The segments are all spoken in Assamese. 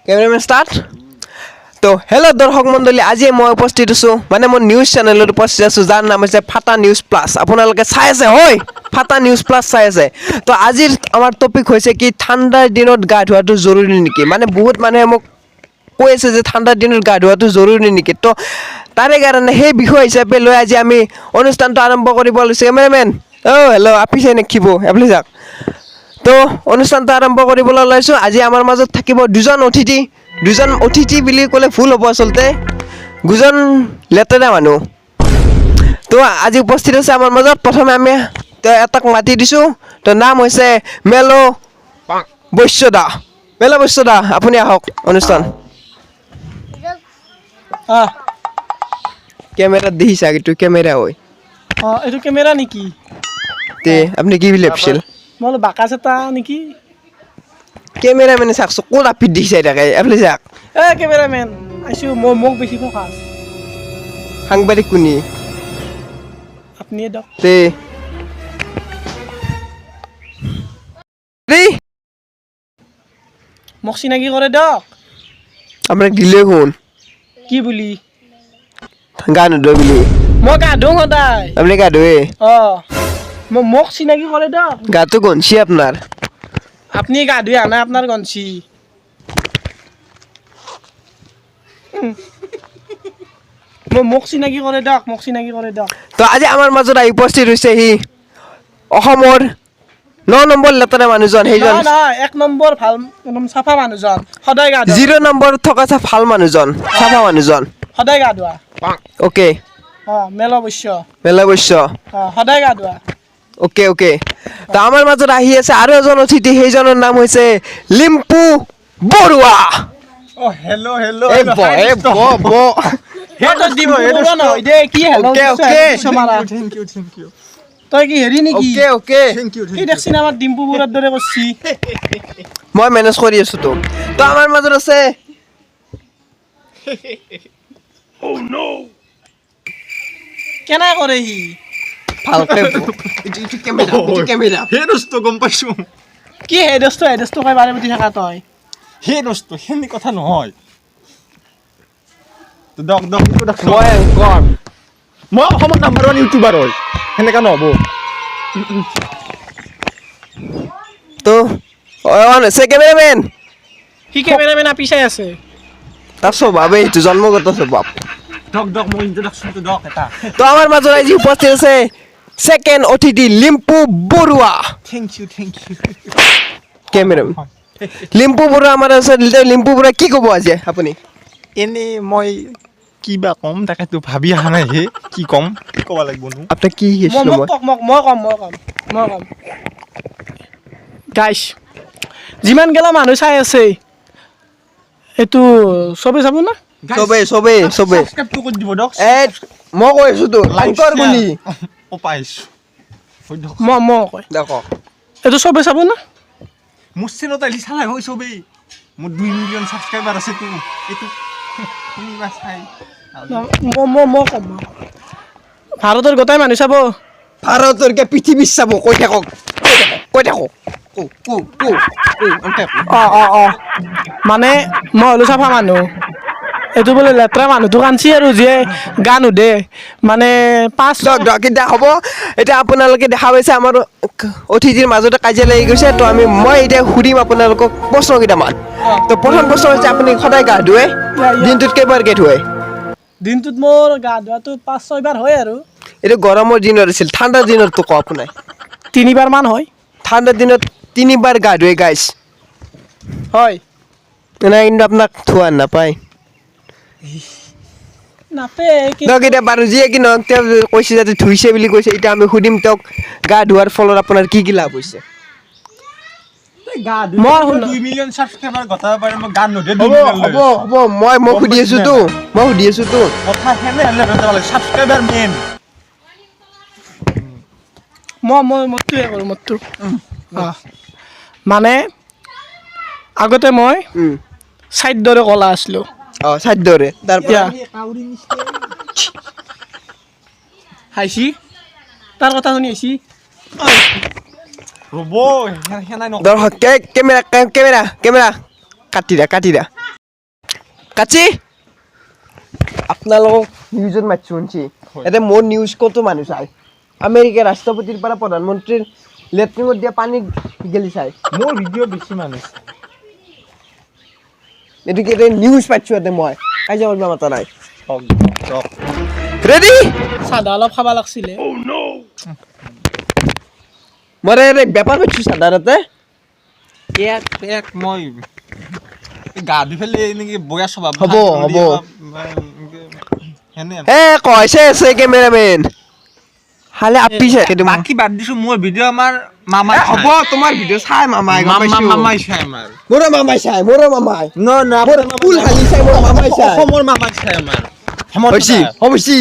Cameraman start. তো হেল্ল' দৰ্শক মণ্ডলী, আজি মই উপস্থিত আছোঁ মানে মোৰ নিউজ চেনেলত উপস্থিত আছোঁ যাৰ নাম হৈছে ফাটা নিউজ প্লাছ। আপোনালোকে চাই আছে হয়, ফাটা নিউজ প্লাছ চাই আছে। তো আজিৰ আমাৰ টপিক হৈছে কি ঠাণ্ডাৰ দিনত গা ধোৱাটো জৰুৰী নেকি। মানে বহুত মানুহে মোক কৈ আছে যে ঠাণ্ডাৰ দিনত গা ধোৱাটো জৰুৰী নেকি। তো তাৰে কাৰণে সেই বিষয় হিচাপে লৈ আজি আমি অনুষ্ঠানটো আৰম্ভ কৰিব লৈছোঁ। কেমেৰামেন হেল্ল' আপিছে নেখিব এপ্লি যাওক। তো অনুষ্ঠানটো আৰম্ভ কৰিবলৈ লৈছোঁ। আজি আমাৰ মাজত থাকিব দুজন অতিথি বুলি ক'লে ভুল হ'ব, আচলতে দুজন লেতেৰা মানুহ। তো আজি উপস্থিত আছে আমাৰ মাজত। প্ৰথমে আমি এটাক মাতি দিছোঁ। তো নাম হৈছে মেলো বৈশ্যদা। মেলো বৈশ্যদা, আপুনি আহক অনুষ্ঠান। কেমেৰাত দেখিছা, এইটো কেমেৰা হয়। এইটো কেমেৰা নেকি? তে আপুনি কি বুলি ভাবিছিল? মই বোলো বাকাচ এটা নেকি? কেমেৰামেনে চাওক ক'ত আপি দিছে তাকে এফালে চাওক। কেমেৰামেন আহিছোঁ, মোক বেছি ফকাচ। সাংবাদিক কোনি? আপুনিয়ে দিয়ক। তে মোক চিনাকি কৰে দিয়ক। আপোনাক দিলে কোন? কি বুলি? গা নোধোৱা বুলি। মই গা ধুওঁ সদায়। আপুনি গা ধোৱে? মোক চিনাকি কৰে দিয়ক। গাটো গনছি আপোনাৰ? আপুনি গা ধুই আনা আপোনাৰ গঞ্চি। মোক চিনাকি কৰে দিয়ক, মোক চিনাকি কৰে দিয়ক। তো আজি আমাৰ মাজত আহি উপস্থিত হৈছে সি অসমৰ 9 নম্বৰ লেতেৰা মানুহজন। সেইজন নহয় 1 নম্বৰ ভাল চাফা মানুহজন, সদায় গা ধোৱা। 0 নম্বৰ থকা ভাল মানুহজন, চাফা মানুহজন। সদায় গা ধোৱা। অ'কে মেলো বৈশ্য। মেলা বৈশ্য। সদায় গা ধোৱা। অ'কে তো আমাৰ মাজত আহি আছে আৰু এজন অতিথি। সেইজনৰ নাম হৈছে লিম্পু বৰুৱা। হেল্ল' তই কি হেৰি নেকি? কি দেখছিন আমাৰ ডিম্পু বৰুৱাৰ দৰে কৰছি। মই মেনেজ কৰি আছো তো আমাৰ মাজত আছে কেনে কৰে সি ভালকে কেমেৰা সেই দোস্ত গম পাইছো। কি হে দোস্ত কই বাৰে পাতি থাকা তই। সেই দোস্ত সেনে কথা নহয়। মই অসমৰ নাম্বাৰ 1 ইউটিউবাৰ হয়, সেনেকা নহ'ব। তো আছে কেমেৰামেন। সি কেমেৰামেন আপি চাই আছে। তাৰ স্বভাৱ এইটো জন্মগত স্বভাৱ। মই ইন্ট্ৰডাকশ্যনটো দক এটা। তো আমাৰ মাজত আজি উপস্থিত আছে সেকেন্ড অতিথি Limpu Barua. Thank you cameraman Limpu Barua আমাৰ আছে। লিম্পু বৰুৱা কি ক'ব আজি আপুনি? এনে মই কিবা কম তাকেতো ভাবি অহা নাই। হে কি কম, কি ক'ব লাগিব নো? আপোনাক কি মই কম গাইছ, যিমান গেলা মানুহ চাই আছে এইটো চবে চাব না? চবে সাবস্ক্ৰাইবটো কৰি দিব দক। মই কৈ আছো তো লাইকৰ বুলি পাইছো। মই কয় দেখক এইটো চবে চাব না? মোৰ চেনেলত আহিলে চালাই হয় চবেই। মোৰ 2 মিলিয়ন ছাবস্ক্ৰাইবাৰ আছে তো। এইটো শুনিবা চাই মই কম ভাৰতৰ গোটাই মানুহ চাব। ভাৰতৰকে পৃথিৱীত চাব। কৈ থাকক মানে মই হ'লো চাফা মানুহ, এইটো বোলে লেতেৰা মানুহটো কানছি আৰু যিয়ে গা নোধে। মানে 5 এতিয়া হ'ব। এতিয়া আপোনালোকে দেখা পাইছে আমাৰ অতিথিৰ মাজতে কাজিয়া লাগি গৈছে। তো মই এতিয়া সুধিম আপোনালোকক প্ৰশ্ন কেইটামান। তো প্ৰথম প্ৰশ্ন হৈছে আপুনি সদায় গা ধুৱে? দিনটোত কেইবাৰকে ধুৱে? দিনটোত মোৰ গা ধোৱাটো 5-6 বাৰ হয় আৰু। এইটো গৰমৰ দিনত আছিল, ঠাণ্ডাৰ দিনততো কওঁ আপোনাৰ 3 বাৰ মান হয়। ঠাণ্ডাৰ দিনত 3 বাৰ গা ধুৱে গাইছ হয় নাই, কিন্তু আপোনাক ধোৱা নাপায়। এতিয়া বাৰু যিয়ে কি নহওক, তেওঁ কৈছে যাতে ধুইছে বুলি কৈছে। এতিয়া আমি সুধিম তেওঁক গা ধোৱাৰ ফলত আপোনাৰ কি লাভ হৈছে। মই 2 মিলিয়ন ছাবস্ক্ৰাইবাৰ ঘটাব পাৰে, মই গান নোধে। হ'ব মই সুধি আছো তো কথা হেনে ছাবস্ক্ৰাইবাৰ মেইন। মতটোৱে কৰোঁ মতটো। মানে আগতে মই চাইদৰে কলা আছিলোঁ। চাদ্যৰে তাৰপৰা হাইছি তাৰ কথা শুনি আহিছি। ৰ'ব সেনাই দৰ্শক কেমেৰা কাটি দা কাচি আপোনালোকক নিউজত মাতিছো শুনছি এতে মোৰ নিউজ কত মানুহ চাই আমেৰিকাৰ ৰাষ্ট্ৰপতিৰ পৰা প্ৰধানমন্ত্ৰীৰ লেট্ৰিনত দিয়া পানী গেলি চাই মোৰ ভিডিঅ' বেছি মানুহ এইটো কি নিউজ পাইছো এতে মই কাজিয়া কৰিব মাতা নাই চাওক ৰেডি চাদা অলপ খাব লাগছিলে মই বেপাৰ পাইছো সাধাৰণতে এক মই গা ধুই পেলাই এনেকে বয়া স্বভাৱ হ'ব, হ'ব। হেনে কৈছে আছে কেমেৰামেন হালে আপিছে বাকী বাদ দিছো মোৰ ভিডিঅ' আমাৰ মামাই হ'ব তোমাৰ ভিডিঅ' চাই মামাই গম পাইছো মামাই চাই আমাৰ মোৰো মামাই চাই ন মোৰ ফুল হালি চাই মোৰ মামাই চাই অসমৰ মামাই চাই আমাৰ হৈছি হৈছি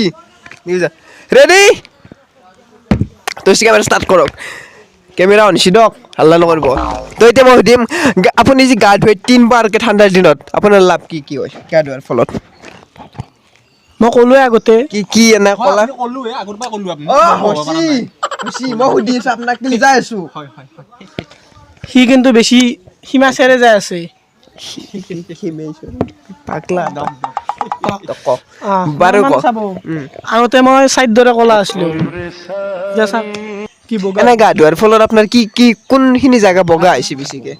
নিউজ ৰেডি তো কেমেৰা ষ্টাৰ্ট কৰক কেমেৰা অন সিদক হাল্লা নকৰিব তো এতিয়া মই সুধিম আপুনি যে গা ধুৱে 3 বাৰকে ঠাণ্ডাৰ দিনত আপোনাৰ লাভ কি হয় গা ধোৱাৰ ফলত মই ক'লোৱে আগতে কি এনে কলা ক'লোৱে আগৰ পৰা ক'লো আপুনি হৈছি মই সুধি আছো আপোনাক কি যাই আছো হয় সি কিন্তু বেছি সীমা চেৰে যাই আছে পাগলা বাৰু চাব আগতে মই চাইড দৰে ক'লা আছিলো এতিয়া চাওক কি বগা এনে গা ধোৱাৰ ফলত আপোনাৰ কি কোনখিনি জায়গা বগা আহিছে বেছিকে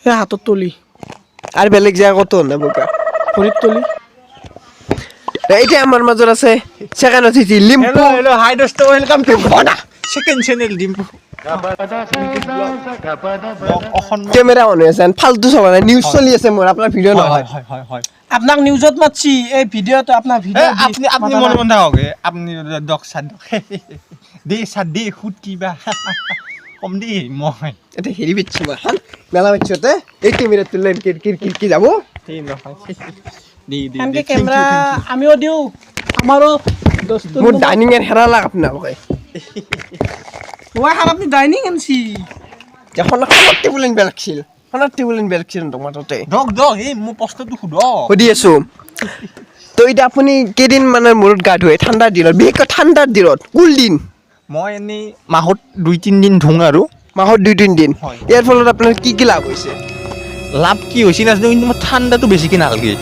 এই হাতত তলি আৰু বেলেগ জায়গা কত না বগা ভৰিত তলি এতিয়া আমাৰ মাজত আছে ছেকেণ্ড অতিথি লিম্পু হেল্ল' হাই দোস্ত ওয়েলকাম টু বনা second channel Dimpu camera on হৈ আছে ফালতু চলা নাই নিউজ চলি আছে মোৰ আপোনাৰ ভিডিঅ' নহয় হয় আপোনাক নিউজত মাতছি এই ভিডিঅ'ত আপোনাৰ ভিডিঅ' আপনি মনে মনে থাকক আপনি দক সাদ দে খুদ কিবা কম দি মই এটা হেৰি বিচ্ছু মই মেলা বিচ্ছতে এই কেমেৰা তুললে কি যাব এনেকে কেমেৰা আমিও দিওঁ আমাৰো দোস্ত মোৰ ডাইনিং এৰ হেৰা লাগ আপোনালোকে মই খান আপনি ডাইনিং আনছি এখন টেবুল এন বেলছিল তোমাৰ তাতে দক এই মোৰ প্ৰশ্নটো সুধি আছো তো এতিয়া আপুনি কেইদিন মানে মূৰত গা ধুৱে ঠাণ্ডাৰ দিনত বিশেষকৈ ঠাণ্ডাৰ দিনত কুল দিন মই এনেই মাহত 2-3 দিন ধুং আৰু মাহত 2-3 দিন হয়। ইয়াৰ ফলত আপোনাৰ কি লাভ হৈছে লাভ কি হৈছে নাজানো কিন্তু মই ঠাণ্ডাটো বেছিকৈ নালাগে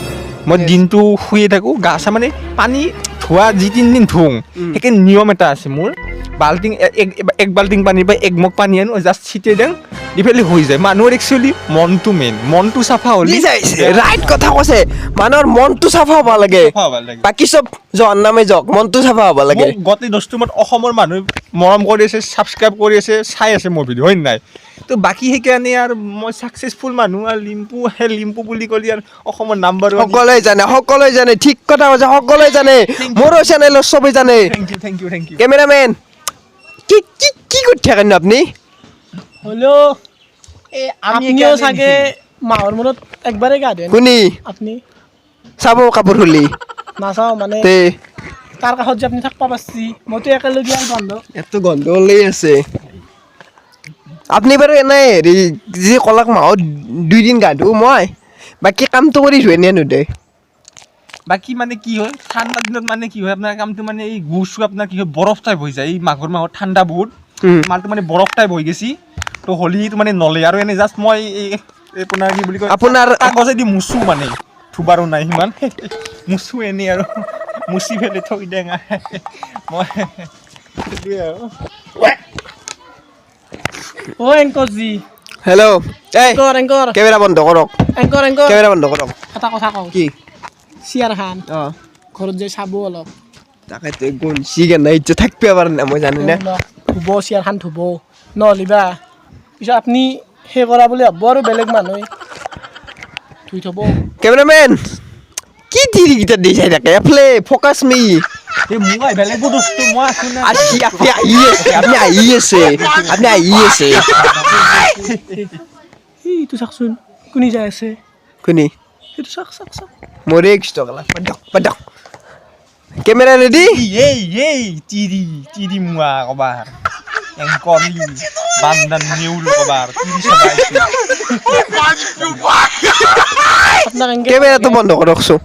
মই দিনটো শুয়ে থাকোঁ গা চা মানে পানী ধোৱা যি 3 দিন ধুং সেইকাৰণে নিয়ম এটা আছে মোৰ বাল্টিং এক বাল্টিং পানীৰ পৰা এক মগ পানী আনো জাষ্ট ছিটিয়াই দিওঁ দি পেলাই হৈ যায় মানুহৰ একচুৱেলি মনটো মেইন মনটো চাফা হ'লে ৰাইট কথা কৈছে মানুহৰ মনটো চাফা হ'ব লাগে বাকী চব জহন্নামে যাওক মনটো চাফা হ'ব লাগে গোটেই দস্তুমত অসমৰ মানুহে মৰম কৰি আছে ছাবস্ক্ৰাইব কৰি আছে চাই আছে মোৰ ভিডিঅ' হয় নাই তো বাকী সেইকাৰণে আৰু মই ছাকচেছফুল মানুহ আৰু লিম্পু বুলি ক'লে আৰু অসমৰ নাম্বাৰ সকলোৱে জানে ঠিক কথা কৈছে সকলোৱে জানে মোৰো চেনেলৰ চবেই জানে থেংক ইউ কেমেৰামেন কি কৰি থাকেন আপুনি হ'লেও আপনিও চাগে মাহৰ মূৰত একবাৰে গা ধুৱে শুনি আপুনি চাব কাপোৰ খুলি নাচাওঁ মানে তে তাৰ কাষত যে আপুনি থাকিব পাৰছি মইতো একেলগে আৰু বন্ধ এত গন্ধ ওলাই আছে আপুনি বাৰু এনে হেৰি যি কলাক মাহত 2 দিন গা ধুওঁ মই বাকী কামটো কৰি ধুৱে নে নুধুৱে বাকী মানে কি হয় ঠাণ্ডা দিনত মানে কি হয় আপোনাৰ কামটো মানে এই গুচু আপোনাৰ কি হয় বৰফ টাইপ হৈ যায় এই মাঘৰ মাহত ঠাণ্ডা বহুত মালটো মানে বৰফ টাইপ হৈ গৈছি তো হলিটো মানে নলে আৰু এনে জাষ্ট মই এই আপোনাৰ কি বুলি কয় আপোনাৰ কাগজেদি মুচু মানে থুবাৰো নাই সিমান মুচু এনেই আৰু মুচি ফেলে থৈ দেঙ মই সেইটোৱে আৰু অ এংকৰজি হেল্ল' এই এংকৰ কেমেৰা বন্ধ কৰক এংকৰ কেমেৰা বন্ধ কৰক এটা কথা কওঁ কি চিয়াৰ খান অঁ ঘৰত যাই চাব অলপ তাকেতো গঞ্চি কেনে ইচ্ছা থাকিব পাৰা নাই মই জানো নে ধুব চিয়াৰ খান ধুব নহ'লিবা পিছত আপুনি সেই কৰা বুলি ভাবব আৰু বেলেগ মানুহে ধুই থ'ব কেমেৰামেন কি তিৰিকেইটা দি চাই থাকে এফালে ফ'কাছ মি এই মই বেলেগ বস্তু মই আছো না আপুনি আহি আছে এইটো চাওকচোন কোনি যাই আছে কোনি সেইটো চাওক চাওক চাওক মোৰে এক্সট্ৰা পাদক কেমেৰা ৰেডি এই তিৰি মুৱা কবাৰ এংকৰি বান্দান নেউল কবাৰ তিৰি সবাইছে আপোনাক এংকে কেমেৰাটো বন্ধ কৰকচোন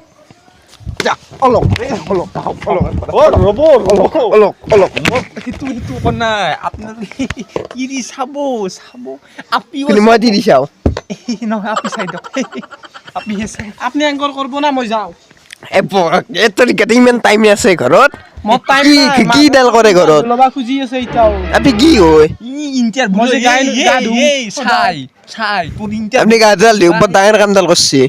অলপ ৰ'ব সেইটো কোৱা নাই আপোনাৰ তিৰি চাব আপি মই তিৰি চাওঁ নহয় আপি চাই দিয়ক আপি চাই আপুনি এংকৰ কৰিব না মই যাওঁ এতৰিকাতে ইমান টাইম আছে ঘৰত মোৰ টাইম নাই কি ডাল কৰে ঘৰত ল'বা খুজি আছে এতিয়াও আপনি কি হয় ইণ্টাৰভিউ মই যে গা ধুম। চাই তোৰ ইণ্টাৰভিউ আপনি গা ডাল দিও বৰ ডাঙৰ কামডাল কৰছে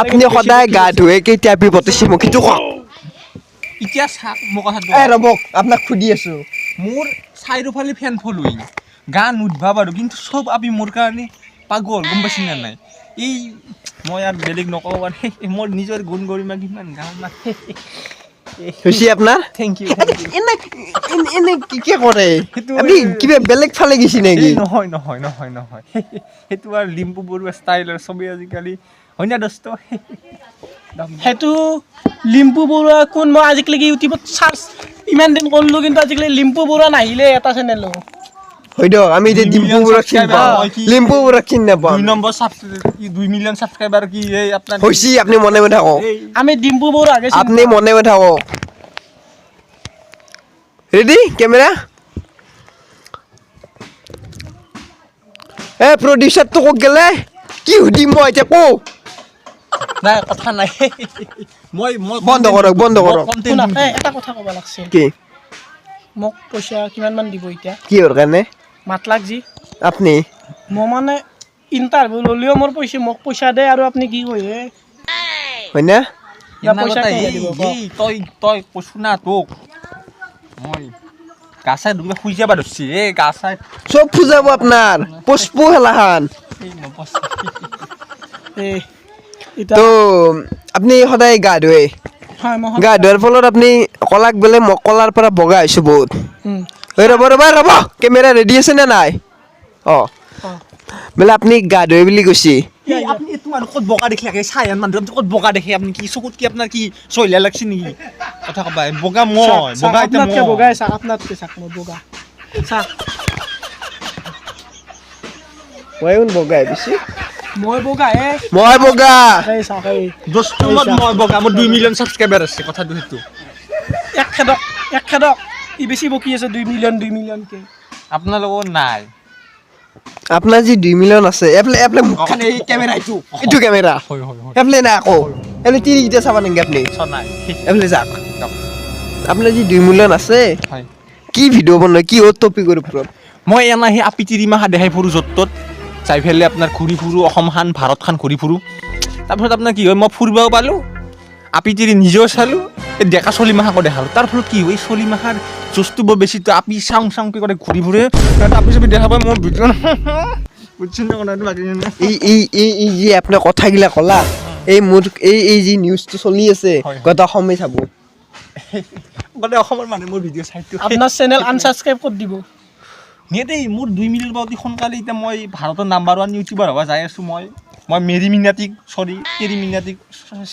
আপনি সদায় গা ধুৱে কেতিয়া আপনি বতিছে মোক সেইটো কওক এতিয়া চাক মোৰ কথাটো ৰ'ব আপোনাক সুধি আছো মোৰ চাৰিওফালে ফেন ফলোইং গান উঠবা বাৰু কিন্তু চব আপি মোৰ কাৰণে পাগল গম পাইছি না নাই এই মই আৰু বেলেগ নকওঁ মানে মোৰ নিজৰ গুণ গৰিমা কিমান গান না খুশি আপোনাৰ থেংক ইউ এনে কি কৰে সেইটো আপনি কিবা বেলেগ ফালে গেছি নেকি নহয় সেইটো আৰু লিম্পু বৰুৱা ষ্টাইল আৰু চবেই আজিকালি হয় না দোস্ত সেইটো লিম্পু বৰুৱা কোন মই আজিলৈকে ইউটিউবত চাৰ্চ ইমান দিন কৰিলোঁ কিন্তু আজিকালি লিম্পু বৰুৱা নাহিলে এটা চেনেলো হয় দিয়ক আমি এতিয়া ডিম্পু বৰুৱাক চিনি পাওঁ লিম্পু বৰুৱাক চিনি নাপাওঁ 2 মিলিয়ন সাবস্ক্ৰাইবাৰ কি এই আপনাৰ হৈছি আপনি মনে মনে থাকক আমি ডিম্পু বৰুৱা আগে আপনি মনে মনে থাকক রেডি ক্যামেরা প্রডিউসার তো কক গেলে কি হুদি মই এতিয়া কো না কথা নাই মই বন্ধ কৰক শুনা এটা কথা ক'ব লাগছিল কি মোক পইচা কিমান মান দিব এতিয়া কি হৰ কাৰণে মাত লাগ জি আপনি মই মানে ইণ্টাৰভিউ ল'লেও মোৰ মোক পইচা দে আৰু আপুনি কি কয় হয় না পইচা তই কৈছো না তোক মই গাছাই দুলে শুই যাবা ধরছি এ গাছাই সব ফুজাব আপনার পুষ্পু হেলাহান এই নপছ তো আপনি সদায় গা ধুৱে হয় মই গা ধোৱাৰ ফলত আপনি কলাক বেলে কলাৰ পৰা বগা হৈছো বহুত ৰ'ব কেমেৰা ৰেডি আছে নে নাই বেলে আপনি গা ধুৱে বুলি কৈছি আপনি তোমার কত বকা দেখি লাগে সায়ান মানুষ আপনি কত বকা দেখে আপনি কি চকুত কি আপনার কি সইলা লাগছে নেকি কথা কবা বগা মই বগা এটা আপোনাতকে বগাই চাক আপোনাতকে চাক মই বগা চাক মইও বগাই বেছি মই বগা মই বগা এই চাক এই দস্তমত মই বগা মোৰ 2 মিলিয়ন সাবস্ক্রাইবার আছে কথাটো হেতু এক খেদক ই বেছি বকি আছে 2 মিলিয়ন কে আপনার লগত নাই আপোনাৰ যি 2 মিলিয়ন আছে এপ্লে মুখখন এই কেমেৰা এইটো কেমেৰা হয় এপ্লে না আকৌ এপ্লে তিৰি গিটা চাবা নেকি আপনি নাই এপ্লে যাক আপোনাৰ যি 2 মিলিয়ন আছে হয় কি ভিডিঅ' বনাই কি টপিকৰ ওপৰত মই এনা হে আপি তিৰিমাহা দেখাই ফুৰো যত্তত চাই ফেলে আপোনাৰ ঘূৰি ফুৰো অসমখান ভাৰতখান ঘূৰি ফুৰো তাৰপিছত আপোনাৰ কি হয় মই ফুৰিবও পালো আপি তিৰি নিজেও চালো এই ডেকা চলিমাহাকো দেখালো তাৰ ফলত কি হয় চলিমাহাৰ জোচটো বৰ বেছি তো আপি চাংকে কৰে ঘূৰি ফুৰে আপি চবি দেখা পাই মই ভিডিঅ' বুঝছেন না কথাটো বাকি এই যে আপনি কথাগিলা কলা এই মোৰ এই যি নিউজটো চলি আছে কথা সময় চাব গলে অসমৰ মানুহ মোৰ ভিডিঅ' চাইতো আপোনাৰ চেনেল আনসাবস্ক্ৰাইব কৰি দিব নিয়ে মোৰ 2 মিলিয়ন পাউতি সোনকালে এতিয়া মই ভাৰতৰ নাম্বাৰ 1 ইউটিউবাৰ হ'ব যাই আছো মই মেৰি মিনাটিক তেৰি মিনাটিক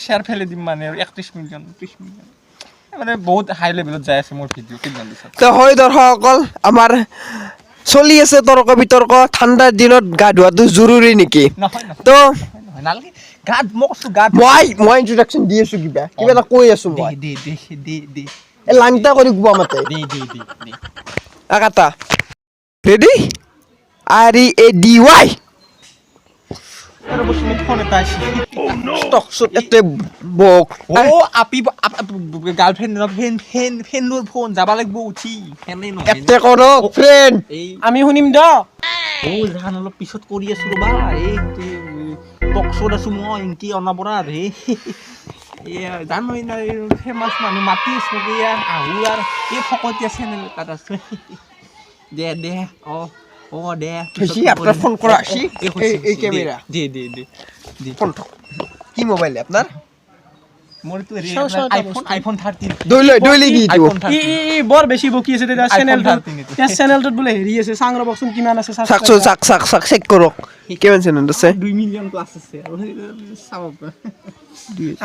শ্বেয়াৰ ফেলে দিম মানে 31 মিলিয়ন 30 মিলিয়ন মানে বহুত হাই লেভেলত যাই আছে মোৰ ভিডিঅ' কেইদিন পিছত তো হয় দৰ্শকসকল আমাৰ চলি আছে তৰ্ক বিতৰ্ক ঠাণ্ডাৰ দিনত গা ধোৱাটো জৰুৰী নেকি নহয় তো নালাগে গাত মই কৈছো গাত মই ইন্ট্ৰোডাকশ্যন দি আছো কিবা এটা কৈ আছো মই দে এই লাংটা কৰি কোৱা মাতে দে আকাটা ৰেডি READY আৰু বস মোক ফোন এটা আছে ষ্টক সুট এতে বক আপি গাৰ্লফ্ৰেণ্ড ফ্ৰেণ্ডৰ ফোন যাব লাগিব উঠি ফেনে নহয় এতে কৰক ফ্ৰেণ্ড আমি শুনিম দ জান অলপ পিছত কৰি আছো ৰবা এই টকশ্বত আছো মই ইনকি অনাবৰাত হে জানোই না ফেমাছ মানুহ মাতি আছো আহু আৰু এই ফকতীয়া চেনেল তাত আছে দে দে বেছি আপনার ফোন করা আসি এই ক্যামেরা দে ফোন কি মোবাইল আপনার মোর তো আইফোন 13 দইলি দি দিও ই বৰ বেছি বকি আছে তেতিয়া চেনেলটোত বোলে হেৰি আছে চাং ৰবকচোন কিমান আছে চাক চেক কৰক কিমান চেনেল আছে 2 মিলিয়ন প্লাস আছে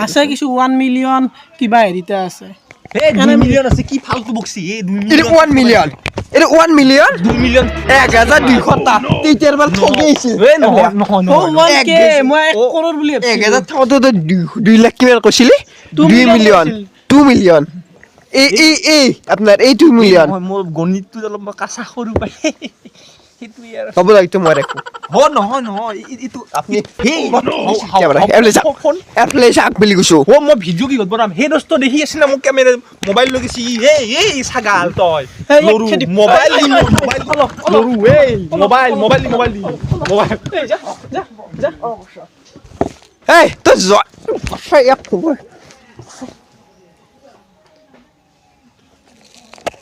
আছে কিছু 1 মিলিয়ন কিবা হেৰিতে আছে 2 মিলিয়ন আছে কি ফালতু বকছি 2 মিলিয়ন 1 মিলিয়ন 1 মিলিয়ন 2 মিলিয়ন 1200 টা তেতিয়াৰ বাৰ ঠগেইছে নহয় কে মই 1 কৰোৰ বুলি 1000 থাকোতে 2 লাখ কিমান কৈছিলি 2 মিলিয়ন এই আপনার এই 2 মিলিয়ন মোৰ গণিতটো অলপ কাঁচা সৰু পাই সেইটোৱে আৰু ক'ব লাগিব মই ৰাখো নহয় এইটো আপুনি সেই এফালে চাক বুলি কৈছো মই ভিডিঅ' কি বনাম সেই দোস্ত দেখি আছিল না মোক কেমেৰা মোবাইল লৈ গৈছি এই ছাগাল তই নৰু মোবাইল দি নৰু মোবাইল এই তই এক খবৰ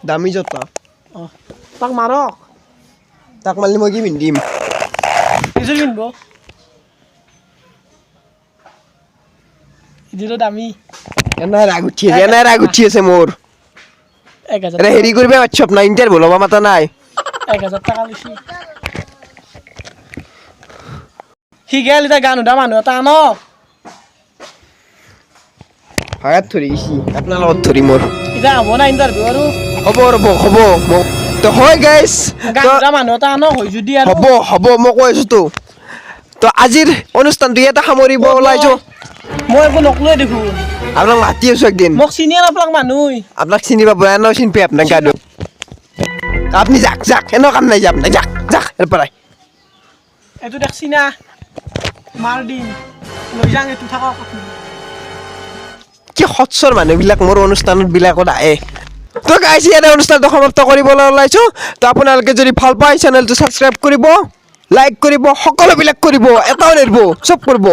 দামী জোতা তাক মাৰক তাক মাৰিলে মই কি পিন্ধিম এযোৰ পিন্ধিব এযোৰটো দামী এনাই ৰাগ উঠি আছে মোৰ 1000 এনে হেৰি কৰিবা হোৱাটছআপ নাই ইণ্টাৰভিউ ল'ব মাতা নাই 1000 টকা লৈছি সি গেল এতিয়া গান উঠা মানুহ এটা আন হায়াত ধৰি গৈছি আপোনাৰ লগত ধৰি মোৰ এতিয়া হ'ব না ইণ্টাৰভিউ আৰু হ'ব তো হয় গাইছ গান উঠা মানুহ এটা আন হৈ যদি আৰু হ'ব মই কৈ আছো তো আজিৰ অনুষ্ঠানটো ইয়াতে সামৰিব ওলাইছো মই একো নকলোৱে দেখোন আপোনাক মাতি আছো একদিন মোক চিনিয়ে নাপালাক মানুহ আপোনাক চিনি পাব এনেও চিনি পাই আপোনাক গাদো আপনি যাক এনেও কাম নাই যে আপনার যাক এরপর এইটো দেখছি না মাৰ দিম লৈ যাং এইটো থাকক কি হৎসৰ মানুহবিলাক মোৰ অনুষ্ঠানত বিলাকত আহে তো গাইছ ইয়াতে অনুষ্ঠানটো সমাপ্ত কৰিবলৈ ওলাইছো তো আপোনালোকে যদি ভাল পায় চেনেলটো সাবস্ক্ৰাইব কৰিব লাইক কৰিব সকলোবিলাক কৰিব এটাও নেৰব চব কৰিব